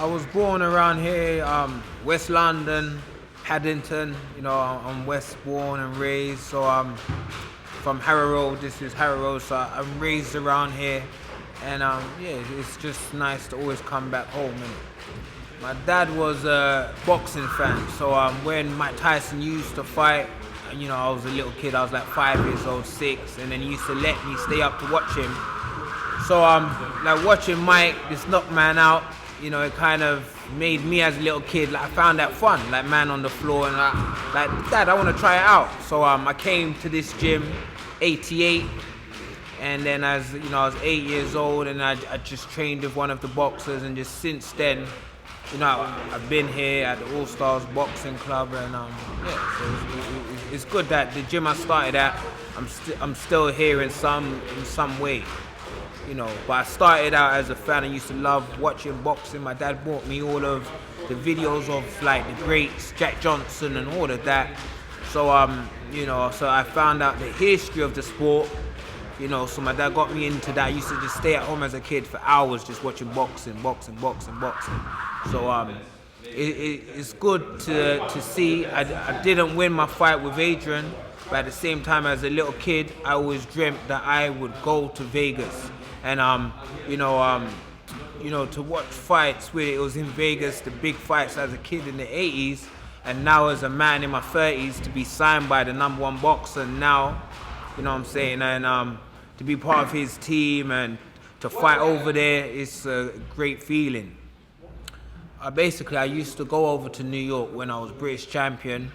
I was born around here, West London, Paddington. I'm West born and raised. So I'm from Harrow Road. This is Harrow Road. So I'm raised around here, and yeah, it's just nice to always come back home. And my dad was a boxing fan. So when Mike Tyson used to fight, I was a little kid. I was like 5 years old, 6, and then he used to let me stay up to watch him. So like watching Mike just knock man out. It kind of made me as a little kid, like I found that fun, like man on the floor, and like Dad, I want to try it out. So I came to this gym, 88, and then as I was 8 years old, and I just trained with one of the boxers, and just since then, I've been here at the All Stars Boxing Club, and yeah, so it's good that the gym I started at, I'm still here in some way. But I started out as a fan. I used to love watching boxing. My dad bought me all of the videos of like the greats, Jack Johnson and all of that. So so I found out the history of the sport. So my dad got me into that. I used to just stay at home as a kid for hours just watching boxing. So it's good to see. I didn't win my fight with Adrian, but at the same time, as a little kid, I always dreamt that I would go to Vegas. And to watch fights where it was in Vegas, the big fights as a kid in the 80s, and now as a man in my 30s to be signed by the #1 boxer now, what I'm saying, and to be part of his team and to fight over there, it's a great feeling. I used to go over to New York when I was British champion,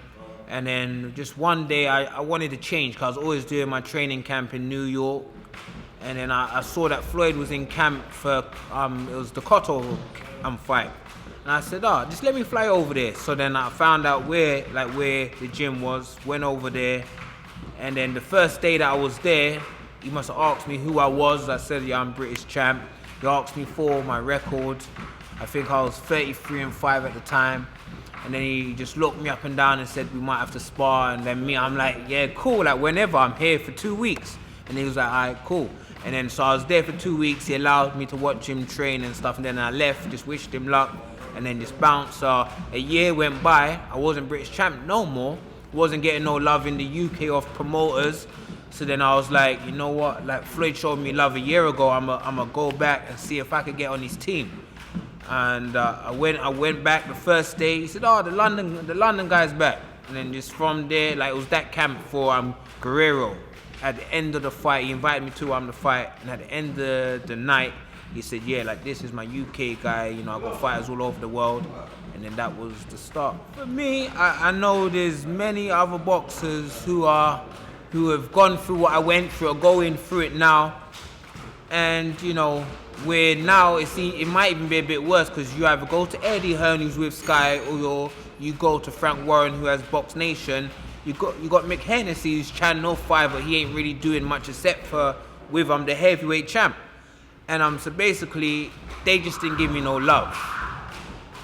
and then just one day I wanted to change because I was always doing my training camp in New York. And then I saw that Floyd was in camp for, it was the Cotto fight. And I said, just let me fly over there. So then I found out where the gym was, went over there. And then the first day that I was there, he must have asked me who I was. I said, yeah, I'm British champ. He asked me for my record. I think I was 33-5 at the time. And then he just looked me up and down and said, we might have to spar. And then I'm like, yeah, cool, like whenever, I'm here for 2 weeks. And he was like, all right, cool. And then so I was there for 2 weeks. He allowed me to watch him train and stuff. And then I left, just wished him luck, and then just bounced. So a year went by. I wasn't British champ no more. Wasn't getting no love in the UK of promoters. So then I was like, you know what? Like Floyd showed me love a year ago. I'm gonna go back and see if I could get on his team. And I went back the first day. He said, the London guy's back. And then just from there, like it was that camp for Guerrero. At the end of the fight, he invited me to the fight, and at the end of the night, he said, yeah, like this is my UK guy, I got fighters all over the world, and then that was the start. For me, I know there's many other boxers who have gone through what I went through, or going through it now, and where now it might even be a bit worse, because you either go to Eddie Hearn, who's with Sky, or you go to Frank Warren, who has Box Nation. You got Mick Hennessy, who's Channel 5, but he ain't really doing much except for with the heavyweight champ. And so basically, they just didn't give me no love.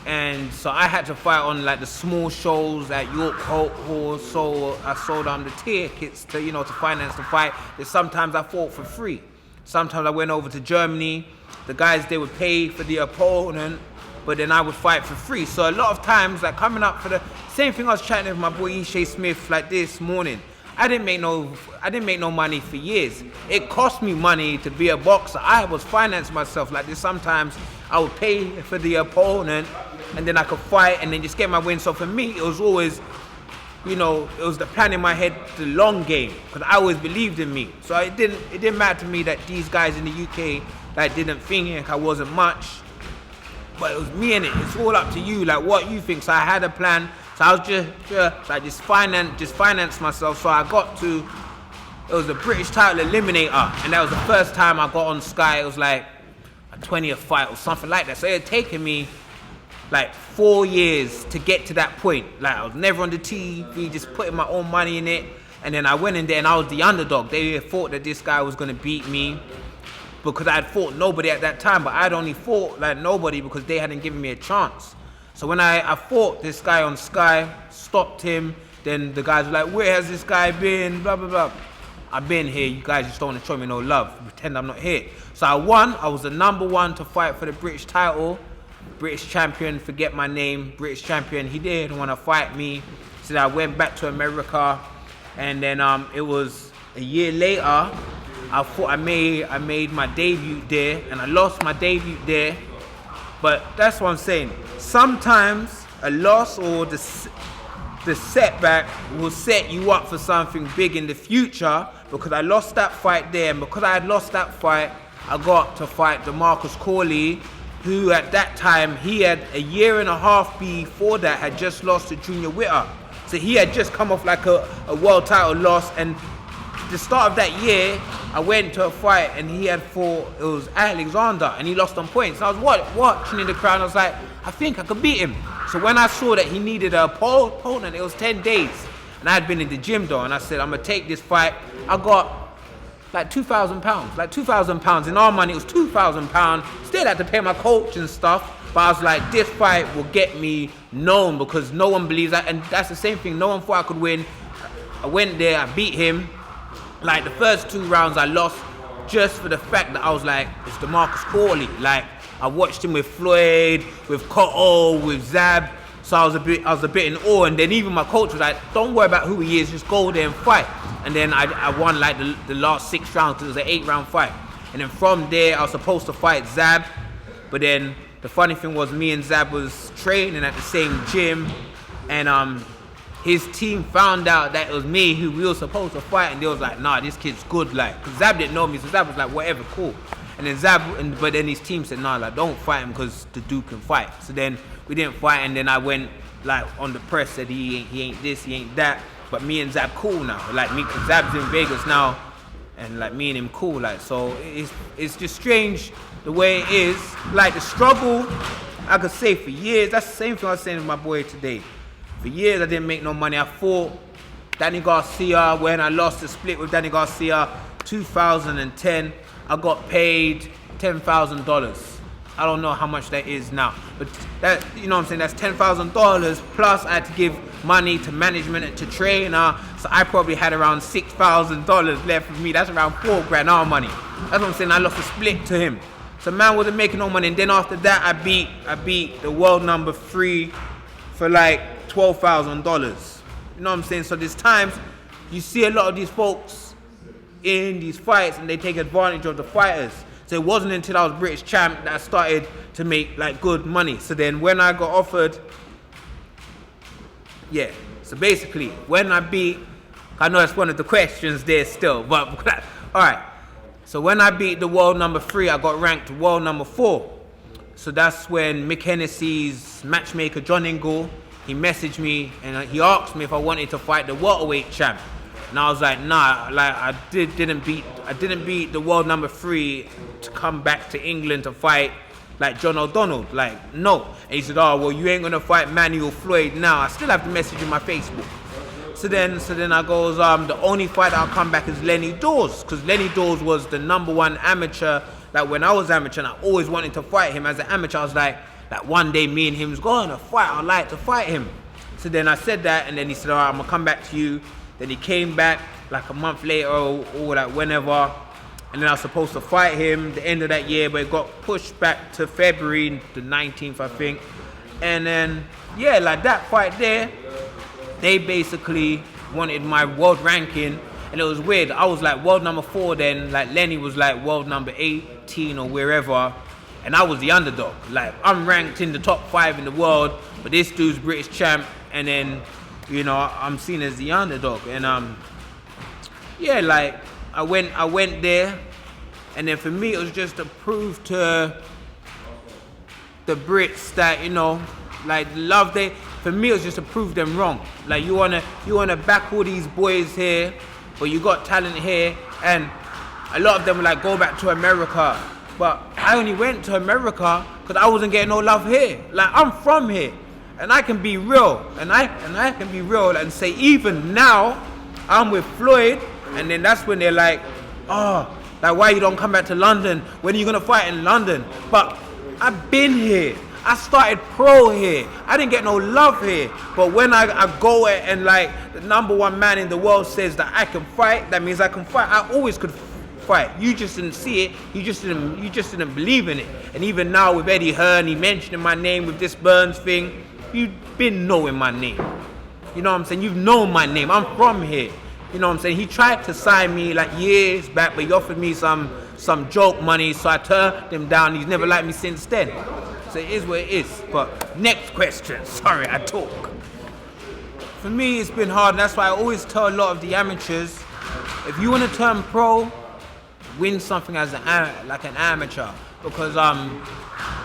And so I had to fight on like the small shows at York Hall. So I sold the tickets to finance the fight. And sometimes I fought for free. Sometimes I went over to Germany. The guys, they would pay for the opponent, but then I would fight for free. So a lot of times, like coming up for the same thing, I was chatting with my boy Ishay Smith like this morning. I didn't make no money for years. It cost me money to be a boxer. I was financing myself like this. Sometimes I would pay for the opponent, and then I could fight and then just get my win. So for me, it was always, it was the plan in my head, the long game, because I always believed in me. So it didn't matter to me that these guys in the UK didn't think I wasn't much. But it was me in it. It's all up to you, like what you think. So I had a plan. So I was just financed myself. So I got to, it was a British title eliminator, and that was the first time I got on Sky. It was like a 20th fight or something like that. So it had taken me like 4 years to get to that point. Like I was never on the TV, just putting my own money in it. And then I went in there and I was the underdog. They thought that this guy was gonna beat me, because I had fought nobody at that time, but I'd only fought like nobody because they hadn't given me a chance. So when I fought this guy on Sky, stopped him, then the guys were like, where has this guy been, blah, blah, blah. I've been here, you guys just don't want to show me no love, pretend I'm not here. So I won, I was the #1 to fight for the British title, British champion, forget my name, British champion. He didn't want to fight me. So I went back to America, and then it was a year later. I thought I made my debut there, and I lost my debut there. But that's what I'm saying. Sometimes a loss or the setback will set you up for something big in the future. Because I lost that fight there, and because I had lost that fight, I got to fight DeMarcus Corley, who at that time, he had a year and a half before that had just lost to Junior Witter. So he had just come off like a world title loss, and the start of that year, I went to a fight and he had fought, it was Alexander, and he lost on points. And I was watching in the crowd, and I was like, I think I could beat him. So when I saw that he needed a opponent, it was 10 days. And I had been in the gym though, and I said, I'm gonna take this fight. I got like £2,000, like £2,000. In our money, it was £2,000. Still had to pay my coach and stuff. But I was like, this fight will get me known because no one believes that. And that's the same thing. No one thought I could win. I went there, I beat him. Like the first 2 rounds I lost just for the fact that I was like, it's DeMarcus Corley. Like I watched him with Floyd, with Cotto, with Zab. So I was a bit in awe. And then even my coach was like, don't worry about who he is, just go there and fight. And then I won like the last 6 rounds. It was an 8-round fight. And then from there I was supposed to fight Zab. But then the funny thing was me and Zab was training at the same gym, and his team found out that it was me who we were supposed to fight, and they was like, nah, this kid's good, like, cause Zab didn't know me, so Zab was like, whatever, cool. And then but then his team said, nah, like, don't fight him because the dude can fight. So then we didn't fight, and then I went like on the press, said he ain't this, he ain't that, but me and Zab cool now, like me, cause Zab's in Vegas now, and like me and him cool, like, so it's just strange the way it is. Like the struggle, I could say for years, that's the same thing I was saying to my boy today. For years I didn't make no money. I fought Danny Garcia when I lost the split with Danny Garcia, 2010. I got paid $10,000. I don't know how much that is now, but that, you know what I'm saying, that's $10,000 plus I had to give money to management and to trainer, so I probably had around $6,000 left with me. That's around $4,000 our money. That's what I'm saying. I lost a split to him, so man wasn't making no money. And then after that I beat the world number 3 for like $12,000. You know what I'm saying? So there's times you see a lot of these folks in these fights and they take advantage of the fighters. So it wasn't until I was British champ that I started to make like good money. So then when I got offered, yeah. So basically, when I beat, I know that's one of the questions there still, but all right. So when I beat the world number 3, I got ranked world number 4. So that's when Mick Hennessy's matchmaker John Ingle, he messaged me and he asked me if I wanted to fight the welterweight champ. And I was like, nah, like I didn't beat the world number 3 to come back to England to fight like John O'Donnell. Like, no. And he said, oh, well, you ain't gonna fight Manny or Floyd now. I still have the message in my Facebook. So then I goes, the only fight I'll come back is Lenny Dawes, because Lenny Dawes was the #1 amateur. Like when I was amateur, and I always wanted to fight him as an amateur. I was like one day me and him's going to fight. I'd like to fight him. So then I said that, and then he said, all right, I'm gonna come back to you. Then he came back like a month later or like whenever, and then I was supposed to fight him the end of that year, but it got pushed back to February the 19th, I think. And then, yeah, like that fight there, they basically wanted my world ranking, and it was weird. I was like world number 4 then, like Lenny was like world number 18 or wherever, and I was the underdog. Like I'm ranked in the top 5 in the world, but this dude's British champ, and then, you know, I'm seen as the underdog. And yeah, like I went there, and then for me it was just to prove to the Brits that, you know, like love they, for me it was just to prove them wrong. Like you wanna back all these boys here, but you got talent here, and a lot of them were like, go back to America. But I only went to America because I wasn't getting no love here. Like I'm from here, and I can be real, and I can be real and say even now I'm with Floyd, and then that's when they're like, oh, like why you don't come back to London? When are you gonna fight in London? But I've been here. I started pro here. I didn't get no love here. But when I go and like the #1 man in the world says that I can fight, that means I can fight. I always could fight. You just didn't see it. You just didn't believe in it. And even now with Eddie Hearn, he mentioning my name with this Burns thing. You've been knowing my name. You know what I'm saying? You've known my name. I'm from here. You know what I'm saying? He tried to sign me like years back, but he offered me some joke money, so I turned him down. He's never liked me since then. So it is what it is. But next question. Sorry, I talk. For me, it's been hard. That's why I always tell a lot of the amateurs, if you want to turn pro, win something as an amateur, because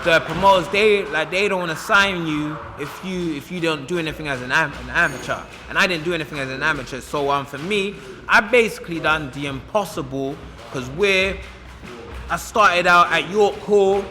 the promoters they don't want to sign you if you don't do anything as an amateur, and I didn't do anything as an amateur. So for me, I basically done the impossible, because I started out at York Hall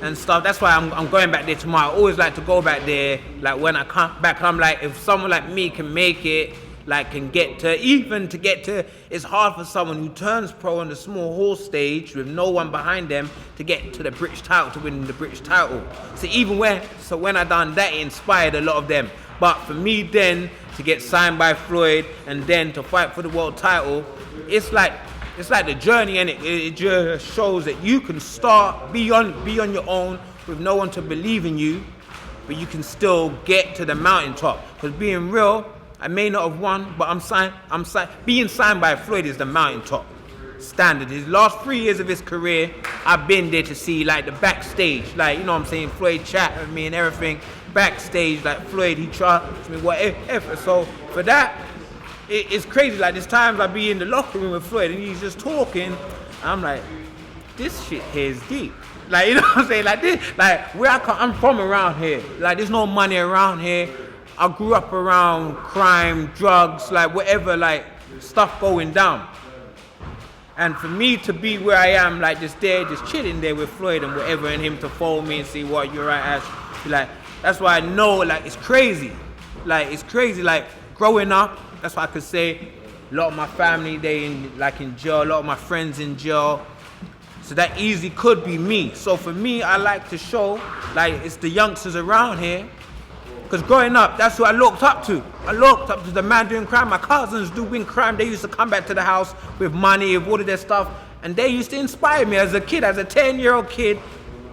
and stuff. That's why I'm going back there tomorrow. I always like to go back there. Like when I come back, I'm like, if someone like me can make it, like can get to, it's hard for someone who turns pro on the small hall stage with no one behind them to get to the British title, to win the British title. So when I done that, it inspired a lot of them. But for me then to get signed by Floyd and then to fight for the world title, it's like the journey, and it just shows that you can start, be on your own with no one to believe in you, but you can still get to the mountaintop. Because being real, I may not have won, but being signed by Floyd is the mountaintop standard. His last 3 years of his career, I've been there to see like the backstage, like, you know what I'm saying, Floyd chat with me and everything, backstage, like Floyd, he trusts me, whatever. So for that, it's crazy. Like there's times I be in the locker room with Floyd and he's just talking, and I'm like, this shit here is deep. Like, you know what I'm saying? Like this, like where I'm from around here, like there's no money around here. I grew up around crime, drugs, like whatever, like stuff going down. And for me to be where I am, like just chilling there with Floyd and whatever, and him to phone me and see what you're right, Ash. Like that's why I know, like it's crazy. Like it's crazy. Like growing up, that's why I could say a lot of my family they in jail, a lot of my friends in jail. So that easily could be me. So for me, I like to show like it's the youngsters around here. Because growing up, that's who I looked up to. I looked up to the man doing crime. My cousins doing crime. They used to come back to the house with money, with all of their stuff. And they used to inspire me as a kid, as a 10-year-old kid.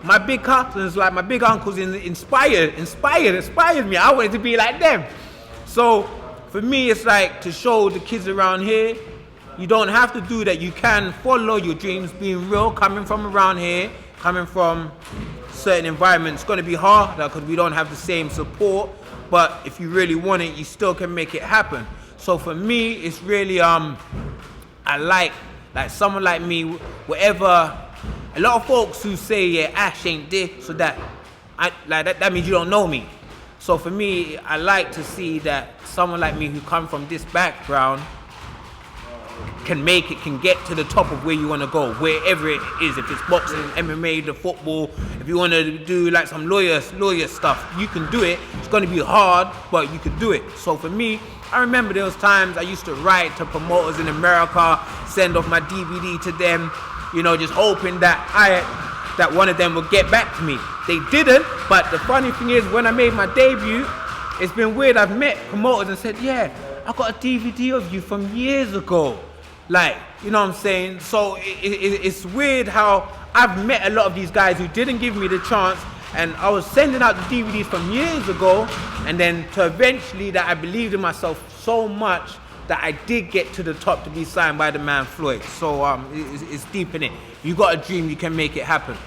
My big cousins, like my big uncles, inspired me. I wanted to be like them. So for me, it's like to show the kids around here, you don't have to do that. You can follow your dreams, being real, coming from around here, coming from certain environments. It's going to be harder because we don't have the same support, but if you really want it, you still can make it happen. So for me, it's really I like someone like me, whatever. A lot of folks who say, yeah, Ash ain't this, so that that means you don't know me. So for me, I like to see that someone like me who come from this background can make it, can get to the top of where you want to go, wherever it is. If it's boxing, MMA, the football, if you want to do like some lawyer stuff, you can do it. It's going to be hard, but you can do it. So for me, I remember there was times I used to write to promoters in America, send off my DVD to them, you know, just hoping that one of them would get back to me. They didn't, but the funny thing is, when I made my debut, it's been weird. I've met promoters and said, yeah, I got a DVD of you from years ago. Like, you know what I'm saying? So it's weird how I've met a lot of these guys who didn't give me the chance, and I was sending out the DVDs from years ago, and then to eventually that I believed in myself so much that I did get to the top to be signed by the man Floyd. So it's deep in it. You got a dream, you can make it happen.